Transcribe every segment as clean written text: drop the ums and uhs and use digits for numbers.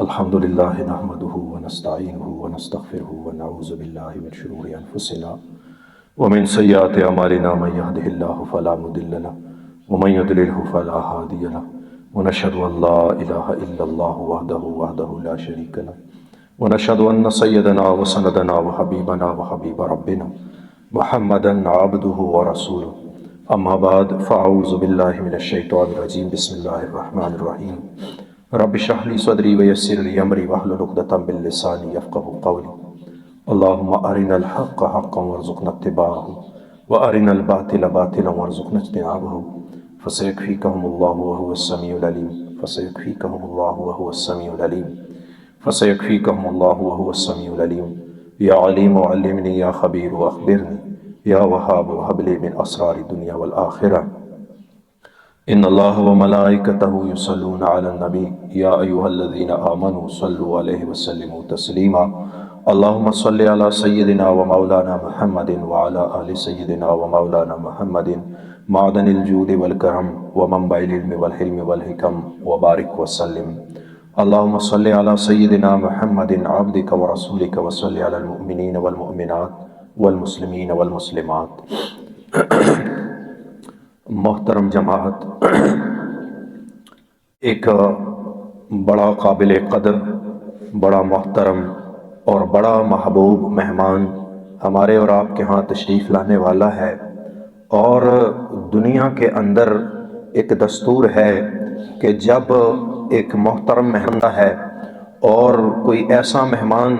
الحمد لله نحمده ونستعينه ونستغفره ونعوذ بالله من شرور أنفسنا ومن سيئات أعمالنا من يهده الله فلا مضل له ومن يضلله فلا هادي له ونشهد أن لا إله إلا الله وحده لا شريك له ونشهد أن سيدنا وسندنا وحبيبنا وحبيب ربنا محمدا عبده ورسوله أما بعد فأعوذ بالله من الشيطان الرجيم بسم الله الرحمن الرحيم رب اشرح لي صدري ويسر لي امري واحلل عقدة من لساني يفقهوا قولي اللهم ارنا الحق حقا وارزقنا اتباعه وارنا الباطل باطلا وارزقنا اجتنابه فسيكفيكهم الله وهو السميع العليم فسيكفيكهم الله وهو السميع العليم فسيكفيكهم الله وهو السميع العليم يا عليم علمني يا خبير واخبرني يا وهاب هب لي من اسرار الدنيا والاخره ان اللہ وملائکتہ یصلون علی النبی یا ایہا الذین آمنوا صلوا علیہ وسلموا تسلیما اللہم صل علی سیدنا و مولانا محمد وعلی آل سیدنا و مولانا محمد معدن الجود والکرم ومنبع العلم والحلم والحکم وبارک وسلم اللہم صل علی سیدنا محمد عبدک ورسولک وصل علی المؤمنین والمؤمنات والمسلمین والمسلمات۔ محترم جماعت، ایک بڑا قابل قدر، بڑا محترم اور بڑا محبوب مہمان ہمارے اور آپ کے ہاں تشریف لانے والا ہے، اور دنیا کے اندر ایک دستور ہے کہ جب ایک محترم مہمان ہے اور کوئی ایسا مہمان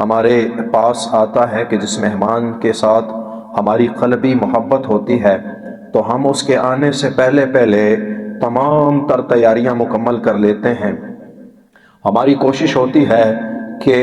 ہمارے پاس آتا ہے کہ جس مہمان کے ساتھ ہماری قلبی محبت ہوتی ہے، تو ہم اس کے آنے سے پہلے تمام تر تیاریاں مکمل کر لیتے ہیں۔ ہماری کوشش ہوتی ہے کہ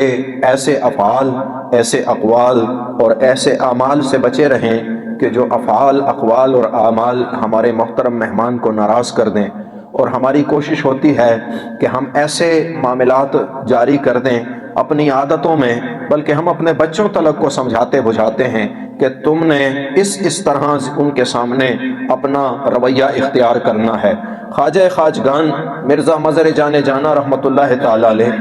ایسے افعال، ایسے اقوال اور ایسے اعمال سے بچے رہیں کہ جو افعال، اقوال اور اعمال ہمارے محترم مہمان کو ناراض کر دیں، اور ہماری کوشش ہوتی ہے کہ ہم ایسے معاملات جاری کر دیں اپنی عادتوں میں، بلکہ ہم اپنے بچوں تلک کو سمجھاتے بجھاتے ہیں کہ تم نے اس طرح ان کے سامنے اپنا رویہ اختیار کرنا ہے۔ خواجہ خواجگان مرزا مظہر جان جانا رحمۃ اللہ تعالی علیہ،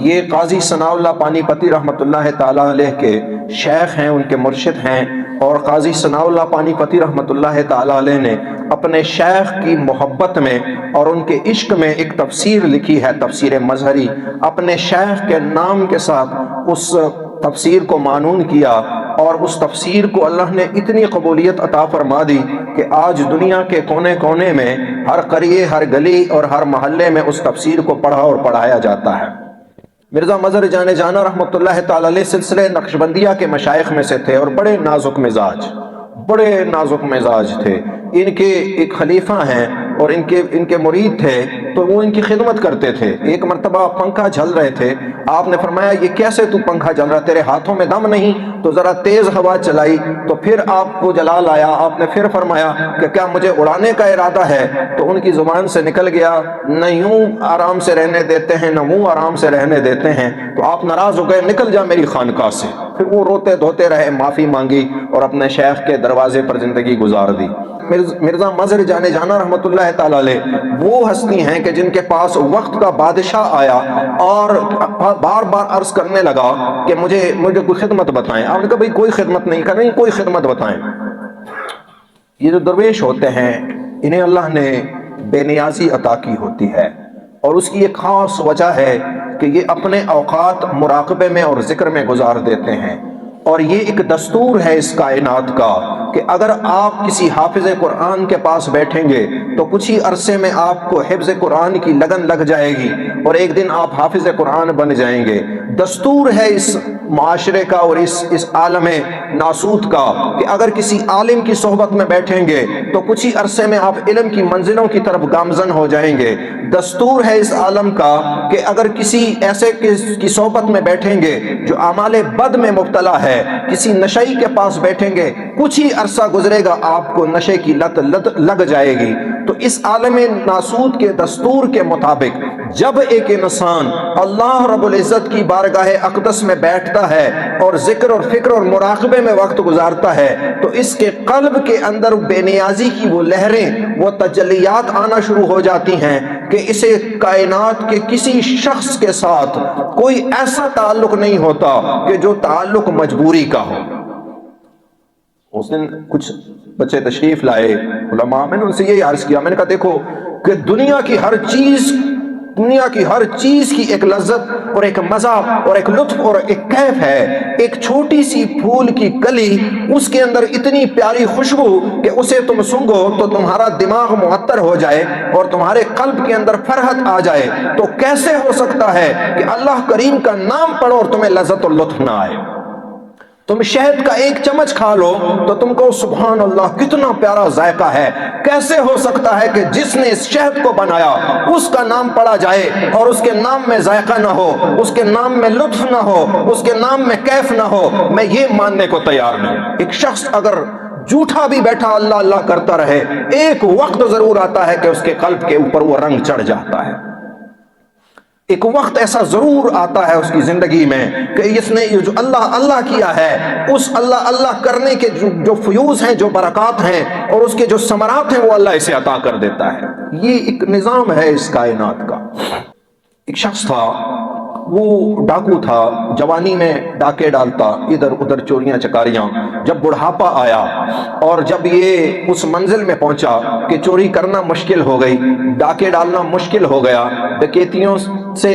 یہ قاضی ثناء اللہ پانی پتی رحمۃ اللہ تعالی علیہ کے شیخ ہیں، ان کے مرشد ہیں، اور قاضی ثناء اللہ پانی پتی رحمۃ اللہ تعالی علیہ نے اپنے شیخ کی محبت میں اور ان کے عشق میں ایک تفسیر لکھی ہے، تفسیر مظہری۔ اپنے شیخ کے نام کے ساتھ اس تفسیر کو معنون کیا، اور اس تفسیر کو اللہ نے اتنی قبولیت عطا فرما دی کہ آج دنیا کے کونے کونے میں، ہر قریے، ہر گلی اور ہر محلے میں اس تفسیر کو پڑھا اور پڑھایا جاتا ہے۔ مرزا مظہر جان جانا رحمۃ اللہ تعالی علیہ سلسلہ نقشبندیہ کے مشائخ میں سے تھے، اور بڑے نازک مزاج تھے۔ ان کے ایک خلیفہ ہیں اور ان کے مرید تھے، تو وہ ان کی خدمت کرتے تھے۔ ایک مرتبہ پنکھا جھل رہے تھے، آپ نے فرمایا یہ کیسے تو پنکھا جل رہا، تیرے ہاتھوں میں دم نہیں؟ تو ذرا تیز ہوا چلائی، تو پھر آپ کو جلال آیا، آپ نے پھر فرمایا کہ کیا مجھے اڑانے کا ارادہ ہے؟ تو ان کی زبان سے نکل گیا، نہ یوں آرام سے رہنے دیتے ہیں نہ منہ آرام سے رہنے دیتے ہیں۔ تو آپ ناراض ہو گئے، نکل جا میری خانقاہ سے۔ پھر وہ روتے دھوتے رہے، معافی مانگی اور اپنے شیخ کے دروازے پر زندگی گزار دی۔ مرزا مظہر جان جانا رحمۃ اللہ تعالی علیہ وہ ہستی ہیں کہ جن کے پاس وقت کا بادشاہ آیا اور بار بار عرض کرنے لگا کہ مجھے کوئی خدمت بتائیں۔ آپ نے کہا بھئی کوئی خدمت نہیں کریں، کوئی خدمت بتائیں۔ یہ جو درویش ہوتے ہیں، انہیں اللہ نے بے نیازی عطا کی ہوتی ہے، اور اس کی ایک خاص وجہ ہے کہ یہ اپنے اوقات مراقبے میں اور ذکر میں گزار دیتے ہیں، اور یہ ایک دستور ہے اس کائنات کا کہ اگر آپ کسی حافظ قرآن کے پاس بیٹھیں گے تو کچھ ہی عرصے میں آپ کو حفظ قرآن کی لگن لگ جائے گی، اور ایک دن آپ حافظ قرآن بن جائیں گے۔ دستور ہے اس معاشرے کا اور اس عالم ناسوت کا کہ اگر کسی عالم کی صحبت میں بیٹھیں گے تو کچھ ہی عرصے میں آپ علم کی منزلوں کی طرف گامزن ہو جائیں گے۔ دستور ہے اس عالم کا کہ اگر کسی ایسے کی صحبت میں بیٹھیں گے جو اعمال بد میں مبتلا ہے، کسی نشئی کے پاس بیٹھیں گے، کچھ ہی عرصہ گزرے گا آپ کو نشے کی لت لگ جائے گی۔ تو اس عالم ناسود کے دستور کے مطابق جب ایک انسان اللہ رب العزت کی بارگاہ اقدس میں بیٹھتا ہے اور ذکر اور فکر اور مراقبے میں وقت گزارتا ہے تو اس کے قلب کے اندر بے نیازی کی وہ لہریں، وہ تجلیات آنا شروع ہو جاتی ہیں کہ اسے کائنات کے کسی شخص کے ساتھ کوئی ایسا تعلق نہیں ہوتا کہ جو تعلق مجبوری کا ہو۔ اس دن کچھ بچے تشریف لائے علماء، میں نے ان سے یہی عرض کیا، میں نے کہا دیکھو کہ دنیا کی ہر چیز کی ایک لذت اور ایک مزہ اور ایک لطف اور ایک کیف ہے۔ ایک چھوٹی سی پھول کی کلی، اس کے اندر اتنی پیاری خوشبو کہ اسے تم سونگھو تو تمہارا دماغ معطر ہو جائے اور تمہارے قلب کے اندر فرحت آ جائے، تو کیسے ہو سکتا ہے کہ اللہ کریم کا نام پڑھو اور تمہیں لذت اور لطف نہ آئے؟ تم شہد کا ایک چمچ کھا لو تو تم کو سبحان اللہ کتنا پیارا ذائقہ ہے۔ کیسے ہو سکتا ہے کہ جس نے اس شہد کو بنایا اس کا نام پڑھا جائے اور اس کے نام میں ذائقہ نہ ہو، اس کے نام میں لطف نہ ہو، اس کے نام میں کیف نہ ہو؟ میں یہ ماننے کو تیار نہیں۔ ایک شخص اگر جھوٹا بھی بیٹھا اللہ اللہ کرتا رہے، ایک وقت ضرور آتا ہے کہ اس کے قلب کے اوپر وہ رنگ چڑھ جاتا ہے۔ ایک وقت ایسا ضرور آتا ہے اس کی زندگی میں کہ اس نے جو اللہ اللہ کیا ہے، اس اللہ اللہ کرنے کے جو فیوز ہیں، جو برکات ہیں اور اس کے جو ثمرات ہیں، وہ اللہ اسے عطا کر دیتا ہے۔ یہ ایک نظام ہے اس کائنات کا۔ ایک شخص تھا، وہ ڈاکو تھا، جوانی میں ڈاکے ڈالتا، ادھر ادھر چوریاں چکاریاں۔ جب بڑھاپا آیا اور جب یہ اس منزل میں پہنچا کہ چوری کرنا مشکل ہو گئی، ڈاکے ڈالنا مشکل ہو گیا، ڈکیتیوں سے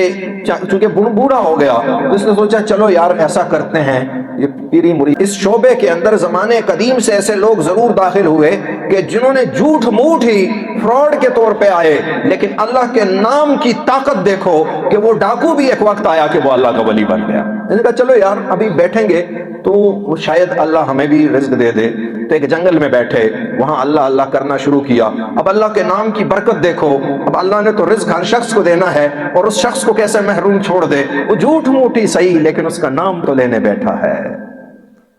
چونکہ بوڑھا ہو گیا تو اس نے سوچا چلو یار ایسا کرتے ہیں، یہ پیری مری اس شعبے کے اندر زمانے قدیم سے ایسے لوگ ضرور داخل ہوئے کہ جنہوں نے جھوٹ موٹ ہی فراڈ کے طور پہ آئے، لیکن اللہ کے نام کی طاقت دیکھو کہ وہ ڈاکو بھی ایک وقت آیا کہ وہ اللہ کا ولی بن گیا۔ میں نے کہا چلو یار ابھی بیٹھیں گے تو شاید اللہ ہمیں بھی رزق دے دے۔ تو ایک جنگل میں بیٹھے، وہاں اللہ اللہ کرنا شروع کیا۔ اب اللہ کے نام کی برکت دیکھو، اب اللہ نے تو رزق ہر شخص کو دینا ہے اور اس شخص کو کیسے محروم چھوڑ دے؟ وہ جھوٹ موٹ ہی صحیح لیکن اس کا نام تو لینے بیٹھا ہے،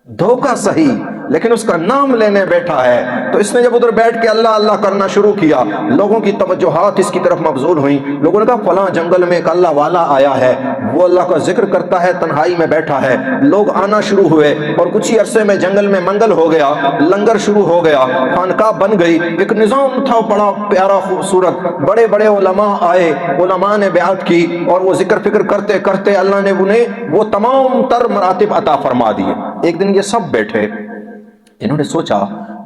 دھوکہ صحیح لیکن اس کا نام لینے بیٹھا ہے۔ تو اس نے جب ادھر بیٹھ کے اللہ اللہ کرنا شروع کیا، لوگوں کی توجہات اس کی طرف مبذول ہوئیں۔ لوگوں نے کہا فلاں جنگل میں ایک اللہ والا آیا ہے، وہ اللہ کا ذکر کرتا ہے، تنہائی میں بیٹھا ہے۔ لوگ آنا شروع ہوئے اور کچھ ہی عرصے میں جنگل میں منگل ہو گیا، لنگر شروع ہو گیا، خانقاہ بن گئی، ایک نظام تھا بڑا پیارا خوبصورت۔ بڑے بڑے علماء آئے، علماء نے بیعت کی اور وہ ذکر فکر کرتے کرتے اللہ نے انہیں وہ تمام تر مراتب عطا فرما دیے۔ ایک دن یہ سب بیٹھے، انہوں نے سوچا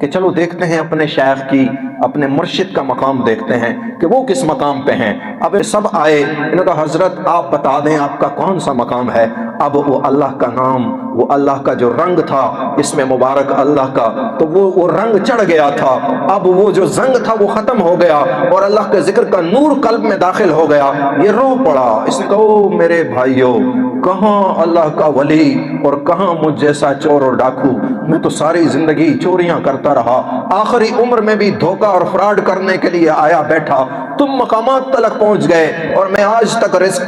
کہ چلو دیکھتے ہیں اپنے شیخ کی، اپنے مرشد کا مقام دیکھتے ہیں کہ وہ کس مقام پہ ہیں۔ اب سب آئے، انہوں نے کہا حضرت آپ بتا دیں آپ کا کون سا مقام ہے۔ اب وہ اللہ کا نام، وہ اللہ کا جو رنگ تھا اس میں مبارک اللہ کا، تو وہ رنگ چڑھ گیا تھا۔ اب وہ جو زنگ تھا وہ ختم ہو گیا اور اللہ کے ذکر کا نور قلب میں داخل ہو گیا۔ یہ رو پڑا، اس نے کہا او میرے بھائیو، کہاں اللہ کا ولی اور کہاں مجھ جیسا چور اور ڈاکو؟ میں تو ساری زندگی چوریاں کرتا رہا، آخری عمر میں بھی دھوکہ اور فراڈ کرنے کے لیے آیا بیٹھا، تم مقامات تلک پہنچ گئے اور میں آج تک رزق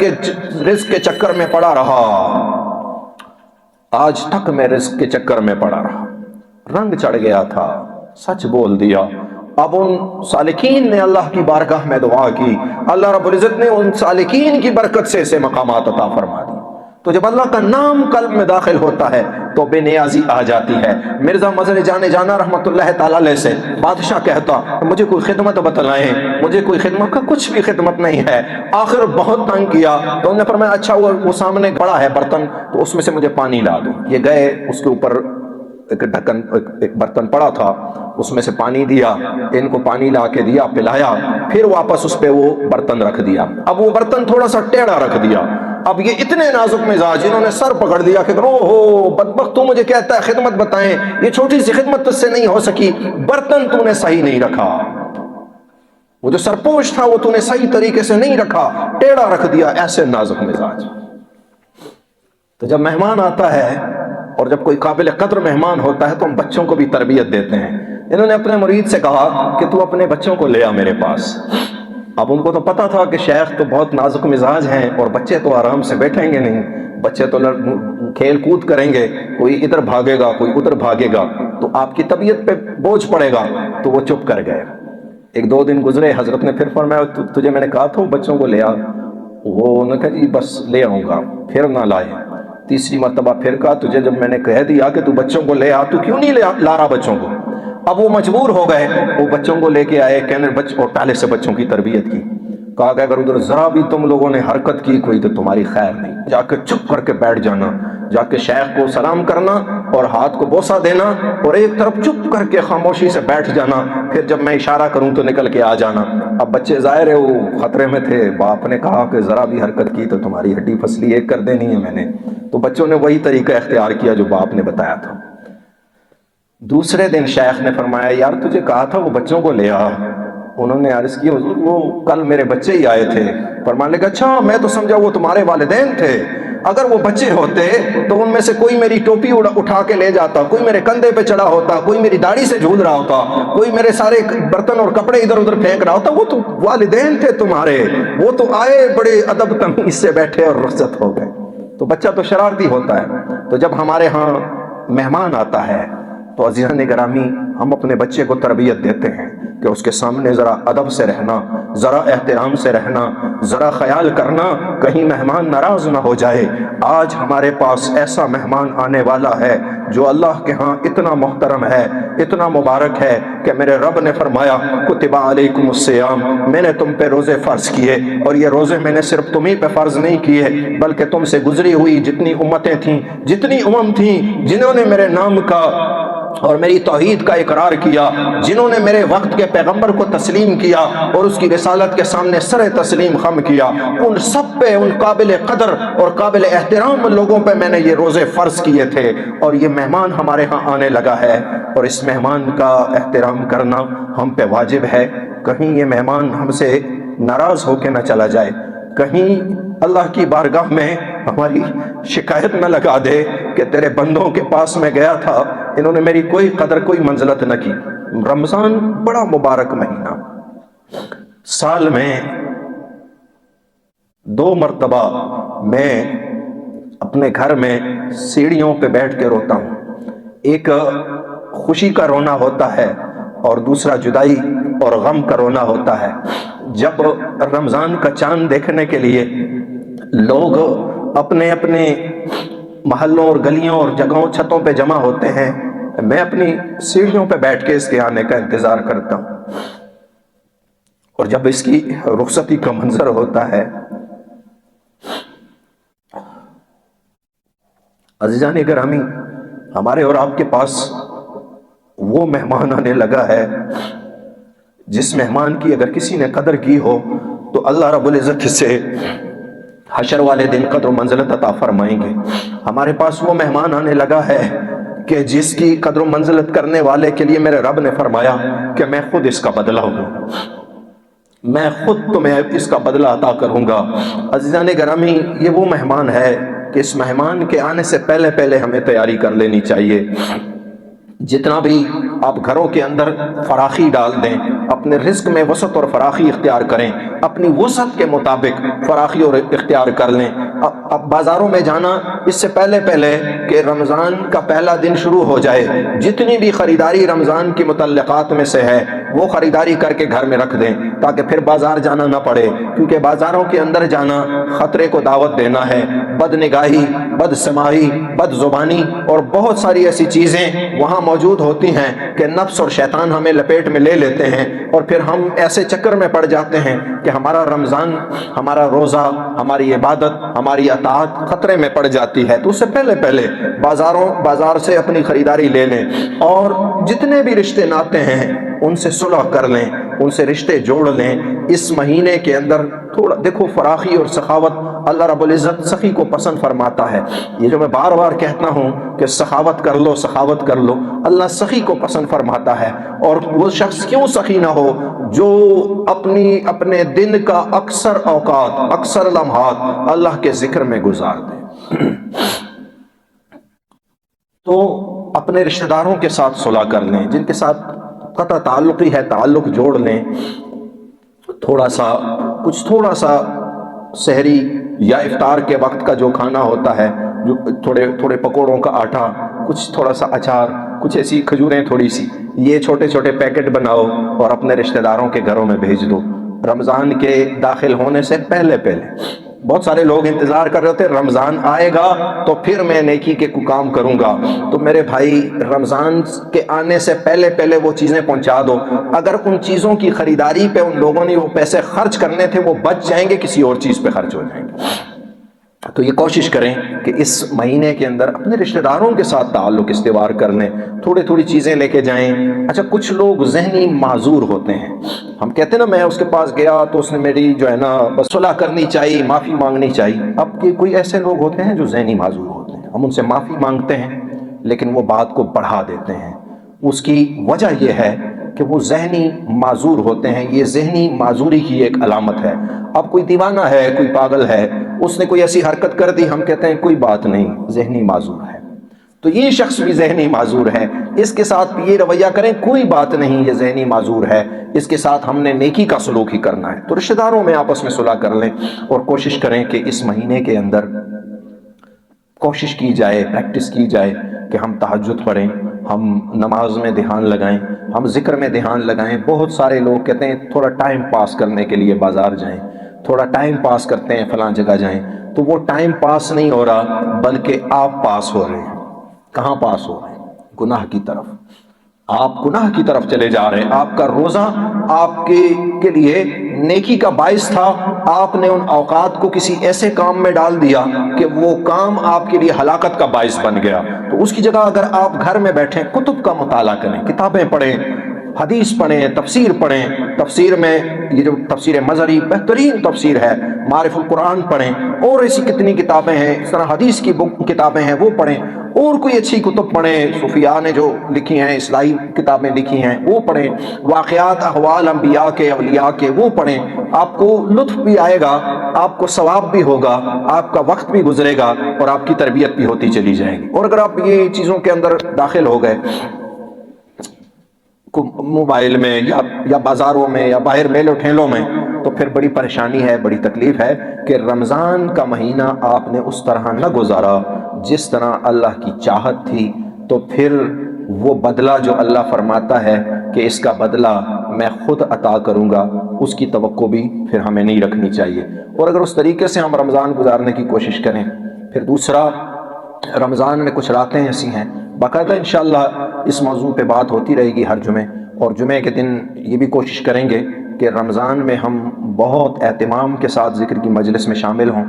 کے چکر میں پڑا رہا، آج تک میں رزق کے چکر میں پڑا رہا۔ رنگ چڑھ گیا تھا، سچ بول دیا۔ اب ان سالکین نے اللہ کی بارگاہ میں دعا کی، اللہ رب العزت نے ان سالکین کی برکت سے اسے مقامات عطا فرما دی۔ تو جب اللہ کا نام قلب میں داخل ہوتا ہے تو بے نیازی آ جاتی ہے۔ مرزا مظہر جانا رحمت اللہ تعالی علیہ سے بادشاہ کہتا مجھے کوئی خدمت بتلائیں، مجھے کوئی خدمت کا کچھ بھی خدمت نہیں ہے۔ آخر بہت تنگ کیا تو انہوں نے فرمایا اچھا وہ سامنے پڑا ہے برتن، تو اس میں سے مجھے پانی لا دو۔ یہ گئے، اس کے اوپر ایک ڈھکن ایک برتن پڑا تھا، اس میں سے پانی دیا، ان کو پانی لا کے دیا، پلایا، پھر واپس اس پہ وہ برتن رکھ دیا۔ اب وہ برتن تھوڑا سا ٹیڑھا رکھ دیا۔ اب یہ اتنے نازک مزاج، انہوں نے سر پکڑ دیا کہ او ہو بدبخت، تو مجھے کہتا ہے خدمت بتائیں، یہ چھوٹی سی خدمت تجھ سے نہیں ہو سکی، برتن تو نے صحیح نہیں رکھا، وہ جو سرپوش تھا وہ تو نے صحیح طریقے سے نہیں رکھا، ٹیڑھا رکھ دیا۔ ایسے نازک مزاج۔ تو جب مہمان آتا ہے اور جب کوئی قابل قدر مہمان ہوتا ہے تو ہم بچوں کو بھی تربیت دیتے ہیں۔ انہوں نے اپنے مرید سے کہا کہ تو اپنے بچوں کو لے آ میرے پاس۔ اب ان کو تو پتا تھا کہ شیخ تو بہت نازک مزاج ہیں اور بچے تو آرام سے بیٹھیں گے نہیں، بچے تو کھیل کود کریں گے، کوئی ادھر بھاگے گا کوئی ادھر بھاگے گا تو آپ کی طبیعت پہ بوجھ پڑے گا، تو وہ چپ کر گئے۔ ایک دو دن گزرے، حضرت نے پھر فرمایا تجھے میں نے کہا تھا بچوں کو لے آ، وہ نے کہا جی بس لے آؤں گا، پھر نہ لائے۔ تیسری مرتبہ پھر کہا تجھے جب میں نے کہہ دیا کہ تو بچوں کو لے آ، تو کیوں نہیں لا رہا بچوں کو؟ اب وہ مجبور ہو گئے، وہ بچوں کو لے کے آئے، کہنے اور پہلے سے بچوں کی تربیت کی۔ کہا کہ اگر ادھر ذرا بھی تم لوگوں نے حرکت کی کوئی تو تمہاری خیر نہیں، جا کے چپ کر کے بیٹھ جانا، جا کے شیخ کو سلام کرنا اور ہاتھ کو بوسہ دینا اور ایک طرف چپ کر کے خاموشی سے بیٹھ جانا، پھر جب میں اشارہ کروں تو نکل کے آ جانا۔ اب بچے ظاہر ہے وہ خطرے میں تھے، باپ نے کہا کہ ذرا بھی حرکت کی تو تمہاری ہڈی پسلی ایک کر دینی ہے میں نے، تو بچوں نے وہی طریقہ اختیار کیا جو باپ نے بتایا تھا۔ دوسرے دن شیخ نے فرمایا یار تجھے کہا تھا وہ بچوں کو لے آ۔ انہوں نے عرض کی حضور وہ کل میرے بچے ہی آئے تھے۔ فرمانے لگا اچھا میں تو سمجھا وہ تمہارے والدین تھے، اگر وہ بچے ہوتے تو ان میں سے کوئی میری ٹوپی اٹھا کے لے جاتا، کوئی میرے کندھے پہ چڑھا ہوتا، کوئی میری داڑھی سے جھول رہا ہوتا، کوئی میرے سارے برتن اور کپڑے ادھر ادھر پھینک رہا ہوتا۔ وہ تو والدین تھے تمہارے، وہ تو آئے بڑے ادب تمیز سے بیٹھے اور رخصت ہو گئے۔ تو بچہ تو شرارتی ہوتا ہے، تو جب ہمارے ہاں مہمان آتا ہے تو عزیزان گرامی ہم اپنے بچے کو تربیت دیتے ہیں کہ اس کے سامنے ذرا ادب سے رہنا، ذرا احترام سے رہنا، ذرا خیال کرنا کہیں مہمان ناراض نہ ہو جائے۔ آج ہمارے پاس ایسا مہمان آنے والا ہے جو اللہ کے ہاں اتنا محترم ہے، اتنا مبارک ہے کہ میرے رب نے فرمایا کتب علیکم الصیام، میں نے تم پہ روزے فرض کیے، اور یہ روزے میں نے صرف تمہیں پہ فرض نہیں کیے بلکہ تم سے گزری ہوئی جتنی امتیں تھیں، جتنی امم تھیں جنہوں نے میرے نام کا اور میری توحید کا اقرار کیا، جنہوں نے میرے وقت کے پیغمبر کو تسلیم کیا اور اس کی رسالت کے سامنے سر تسلیم خم کیا، ان سب پہ، ان قابل قدر اور قابل احترام لوگوں پہ میں نے یہ روزے فرض کیے تھے، اور یہ مہمان ہمارے ہاں آنے لگا ہے اور اس مہمان کا احترام کرنا ہم پہ واجب ہے۔ کہیں یہ مہمان ہم سے ناراض ہو کے نہ چلا جائے، کہیں اللہ کی بارگاہ میں ہماری شکایت نہ لگا دے کہ تیرے بندوں کے پاس میں گیا تھا انہوں نے میری کوئی قدر کوئی منزلت نہ کی۔ رمضان بڑا مبارک مہینہ، سال میں 2 مرتبہ میں اپنے گھر میں سیڑھیوں پہ بیٹھ کے روتا ہوں، ایک خوشی کا رونا ہوتا ہے اور دوسرا جدائی اور غم کا رونا ہوتا ہے۔ جب رمضان کا چاند دیکھنے کے لیے لوگ اپنے اپنے محلوں اور گلیوں اور جگہوں چھتوں پہ جمع ہوتے ہیں، میں اپنی سیڑھیوں پہ بیٹھ کے اس کے آنے کا انتظار کرتا ہوں، اور جب اس کی رخصتی کا منظر ہوتا ہے، عزیزان گرامی ہمارے اور آپ کے پاس وہ مہمان آنے لگا ہے جس مہمان کی اگر کسی نے قدر کی ہو تو اللہ رب العزت سے حشر والے دن قدر و منزلت عطا فرمائیں گے۔ ہمارے پاس وہ مہمان آنے لگا ہے کہ جس کی قدر و منزلت کرنے والے کے لیے میرے رب نے فرمایا کہ میں خود اس کا بدلہ ہوں، میں خود تمہیں اس کا بدلہ عطا کروں گا۔ عزیزان گرامی یہ وہ مہمان ہے کہ اس مہمان کے آنے سے پہلے پہلے ہمیں تیاری کر لینی چاہیے۔ جتنا بھی آپ گھروں کے اندر فراخی ڈال دیں، اپنے رزق میں وسعت اور فراخی اختیار کریں، اپنی وسعت کے مطابق فراخی اور اختیار کر لیں۔ اب بازاروں میں جانا اس سے پہلے پہلے کہ رمضان کا پہلا دن شروع ہو جائے، جتنی بھی خریداری رمضان کی متعلقات میں سے ہے وہ خریداری کر کے گھر میں رکھ دیں تاکہ پھر بازار جانا نہ پڑے، کیونکہ بازاروں کے اندر جانا خطرے کو دعوت دینا ہے۔ بد نگاہی، بد سماعی، بد زبانی اور بہت ساری ایسی چیزیں وہاں موجود ہوتی ہیں کہ نفس اور شیطان ہمیں لپیٹ میں لے لیتے ہیں، اور پھر ہم ایسے چکر میں پڑ جاتے ہیں کہ ہمارا رمضان، ہمارا روزہ، ہماری عبادت، ہماری اطاعت خطرے میں پڑ جاتی ہے۔ تو اس سے پہلے پہلے بازار سے اپنی خریداری لے لیں، اور جتنے بھی رشتے ناتے ہیں ان سے صلح کر لیں، ان سے رشتے جوڑ لیں۔ اس مہینے کے اندر تھوڑا دیکھو فراخی اور سخاوت اللہ رب العزت سخی کو پسند فرماتا ہے۔ یہ جو میں بار بار کہتا ہوں کہ سخاوت کر لو، سخاوت کر لو، اللہ سخی کو پسند فرماتا ہے۔ اور وہ شخص کیوں سخی نہ ہو جو اپنے دن کا اکثر اوقات، اکثر لمحات اللہ کے ذکر میں گزار دے۔ تو اپنے رشتہ داروں کے ساتھ صلح کر لیں، جن کے ساتھ قطع تعلقی ہے تعلق جوڑ لیں، تھوڑا سا سحری یا افطار کے وقت کا جو کھانا ہوتا ہے، جو تھوڑے پکوڑوں کا آٹا، کچھ تھوڑا سا اچار، کچھ ایسی کھجوریں تھوڑی سی، یہ چھوٹے چھوٹے پیکٹ بناؤ اور اپنے رشتہ داروں کے گھروں میں بھیج دو رمضان کے داخل ہونے سے پہلے پہلے۔ بہت سارے لوگ انتظار کر رہے ہوتے ہیں رمضان آئے گا تو پھر میں نیکی کے کوئی کام کروں گا. تو میرے بھائی رمضان کے آنے سے پہلے پہلے وہ چیزیں پہنچا دو. اگر ان چیزوں کی خریداری پہ ان لوگوں نے وہ پیسے خرچ کرنے تھے وہ بچ جائیں گے، کسی اور چیز پہ خرچ ہو جائیں گے. تو یہ کوشش کریں کہ اس مہینے کے اندر اپنے رشتہ داروں کے ساتھ تعلق استوار کر لیں، تھوڑی تھوڑی چیزیں لے کے جائیں. اچھا کچھ لوگ ذہنی معذور ہوتے ہیں، ہم کہتے ہیں نا میں اس کے پاس گیا تو اس نے میری جو ہے نا بس صلح کرنی چاہیے، معافی مانگنی چاہیے. اب کہ کوئی ایسے لوگ ہوتے ہیں جو ذہنی معذور ہوتے ہیں، ہم ان سے معافی مانگتے ہیں لیکن وہ بات کو بڑھا دیتے ہیں. اس کی وجہ یہ ہے کہ وہ ذہنی معذور ہوتے ہیں. یہ ذہنی معذوری کی ایک علامت ہے. اب کوئی دیوانہ ہے، کوئی پاگل ہے، اس نے کوئی ایسی حرکت کر دی، ہم کہتے ہیں کوئی بات نہیں، ذہنی معذور ہے. تو یہ شخص بھی ذہنی معذور ہے، اس کے ساتھ بھی یہ رویہ کریں کوئی بات نہیں، یہ ذہنی معذور ہے، اس کے ساتھ ہم نے نیکی کا سلوک ہی کرنا ہے. تو رشتہ داروں میں آپس میں صلح کر لیں اور کوشش کریں کہ اس مہینے کے اندر کوشش کی جائے، پریکٹس کی جائے کہ ہم تہجد پڑھیں، ہم نماز میں دھیان لگائیں، ہم ذکر میں دھیان لگائیں. بہت سارے لوگ کہتے ہیں تھوڑا ٹائم پاس کرنے کے لیے بازار جائیں، تھوڑا ٹائم پاس کرتے ہیں فلاں جگہ جائیں. تو وہ ٹائم پاس نہیں ہو رہا بلکہ آپ پاس ہو رہے ہیں. کہاں پاس ہو رہے ہیں؟ گناہ کی طرف. آپ گناہ کی طرف چلے جا رہے ہیں. آپ کا روزہ آپ کے لیے نیکی کا باعث تھا، آپ نے ان اوقات کو کسی ایسے کام میں ڈال دیا کہ وہ کام آپ کے لیے ہلاکت کا باعث بن گیا. تو اس کی جگہ اگر آپ گھر میں بیٹھیں کتب کا مطالعہ کریں، کتابیں پڑھیں، حدیث پڑھیں، تفسیر پڑھیں. تفسیر میں یہ جو تفسیر مظہری بہترین تفسیر ہے، معارف القرآن پڑھیں، اور ایسی کتنی کتابیں ہیں، اس طرح حدیث کی کتابیں ہیں وہ پڑھیں، اور کوئی اچھی کتب پڑھیں، صوفیاء نے جو لکھی ہیں، اصلاحی کتابیں لکھی ہیں وہ پڑھیں، واقعات احوال انبیاء کے اولیاء کے وہ پڑھیں. آپ کو لطف بھی آئے گا، آپ کو ثواب بھی ہوگا، آپ کا وقت بھی گزرے گا اور آپ کی تربیت بھی ہوتی چلی جائے گی. اور اگر آپ یہ چیزوں کے اندر داخل ہو گئے موبائل میں یا بازاروں میں یا باہر میلوں ٹھیلوں میں، تو پھر بڑی پریشانی ہے، بڑی تکلیف ہے کہ رمضان کا مہینہ آپ نے اس طرح نہ گزارا جس طرح اللہ کی چاہت تھی. تو پھر وہ بدلہ جو اللہ فرماتا ہے کہ اس کا بدلہ میں خود عطا کروں گا، اس کی توقع بھی پھر ہمیں نہیں رکھنی چاہیے. اور اگر اس طریقے سے ہم رمضان گزارنے کی کوشش کریں. پھر دوسرا، رمضان میں کچھ راتیں ایسی ہیں، باقاعدہ انشاءاللہ اس موضوع پہ بات ہوتی رہے گی ہر جمعے. اور جمعے کے دن یہ بھی کوشش کریں گے کہ رمضان میں ہم بہت اہتمام کے ساتھ ذکر کی مجلس میں شامل ہوں،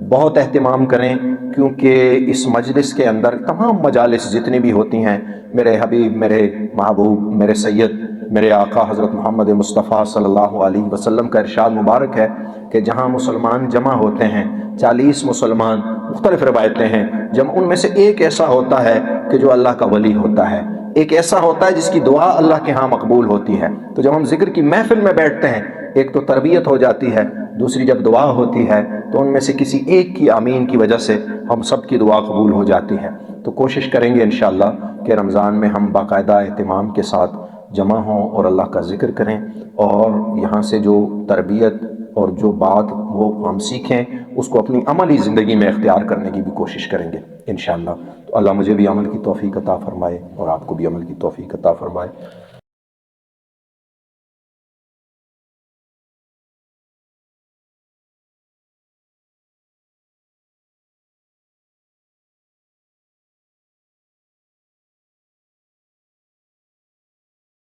بہت اہتمام کریں، کیونکہ اس مجلس کے اندر تمام مجالس جتنی بھی ہوتی ہیں، میرے حبیب، میرے محبوب، میرے سید، میرے آقا حضرت محمد مصطفیٰ صلی اللہ علیہ وسلم کا ارشاد مبارک ہے کہ جہاں مسلمان جمع ہوتے ہیں، 40 مسلمان، مختلف روایتیں ہیں، جب ان میں سے ایک ایسا ہوتا ہے کہ جو اللہ کا ولی ہوتا ہے، ایک ایسا ہوتا ہے جس کی دعا اللہ کے ہاں مقبول ہوتی ہے. تو جب ہم ذکر کی محفل میں بیٹھتے ہیں، ایک تو تربیت ہو جاتی ہے، دوسری جب دعا ہوتی ہے تو ان میں سے کسی ایک کی آمین کی وجہ سے ہم سب کی دعا قبول ہو جاتی ہے. تو کوشش کریں گے انشاءاللہ کہ رمضان میں ہم باقاعدہ اہتمام کے ساتھ جمع ہوں اور اللہ کا ذکر کریں، اور یہاں سے جو تربیت اور جو بات وہ ہم سیکھیں اس کو اپنی عملی زندگی میں اختیار کرنے کی بھی کوشش کریں گے انشاءاللہ. تو اللہ مجھے بھی عمل کی توفیق عطا فرمائے اور آپ کو بھی عمل کی توفیق عطا فرمائے.